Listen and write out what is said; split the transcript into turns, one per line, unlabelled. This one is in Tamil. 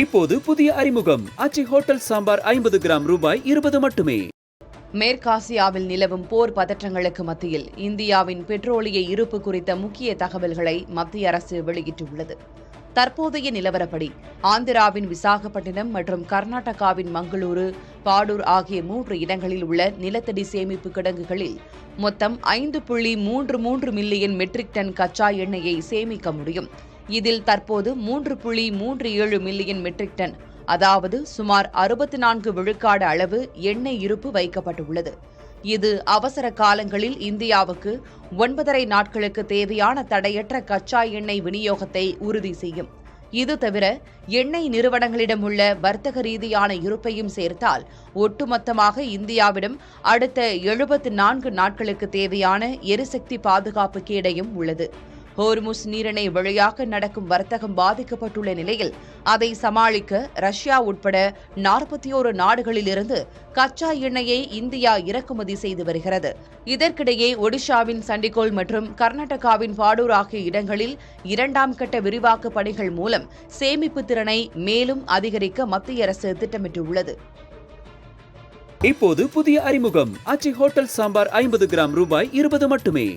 இப்போது புதிய அறிமுகம் அச்சி ஹோட்டல் சாம்பார் 50 கிராம் ரூபாய் 20 மட்டுமே.
மேற்காசியாவில் நிலவும் போர் பதற்றங்களுக்கு மத்தியில் இந்தியாவின் பெட்ரோலிய இருப்பு குறித்த முக்கிய தகவல்களை மத்திய அரசு வெளியிட்டுள்ளது. தற்போதைய நிலவரப்படி ஆந்திராவின் விசாகப்பட்டினம் மற்றும் கர்நாடகாவின் மங்களூரு, பாடூர் ஆகிய 3 இடங்களில் உள்ள நிலத்தடி சேமிப்பு கிடங்குகளில் மொத்தம் 5.33 மில்லியன் மெட்ரிக் டன் கச்சா எண்ணெயை சேமிக்க முடியும். இதில் தற்போது 3.37 மில்லியன் மெட்ரிக் டன், அதாவது சுமார் 64 விழுக்காடு அளவு எண்ணெய் இருப்பு வைக்கப்பட்டுள்ளது. இது அவசர காலங்களில் இந்தியாவுக்கு 9.5 நாட்களுக்கு தேவையான தடையற்ற கச்சா எண்ணெய் விநியோகத்தை உறுதி செய்யும். இது தவிர எண்ணெய் நிறுவனங்களிடம் உள்ள வர்த்தக ரீதியான இருப்பையும் சேர்த்தால் ஒட்டுமொத்தமாக இந்தியாவிடம் அடுத்த 74 நாட்களுக்கு தேவையான எரிசக்தி பாதுகாப்பு கேடயம் உள்ளது. ஹோர்முஸ் நீரிணை வழியாக நடக்கும் வர்த்தகம் பாதிக்கப்பட்டுள்ள நிலையில் அதை சமாளிக்க ரஷ்யா உட்பட 41 நாடுகளிலிருந்து கச்சா எண்ணெயை இந்தியா இறக்குமதி செய்து வருகிறது. இதற்கிடையே ஒடிஷாவின் சண்டிகோல் மற்றும் கர்நாடகாவின் பாடூர் ஆகிய இடங்களில் 2ஆம் கட்ட விரிவாக்க பணிகள் மூலம் சேமிப்பு திறனை மேலும் அதிகரிக்க மத்திய அரசு திட்டமிட்டுள்ளது.
இப்போது புதிய அறிமுகம் அச்சி ஹோட்டல் சாம்பார் 50 கிராம் ரூபாய் 20 மட்டுமே.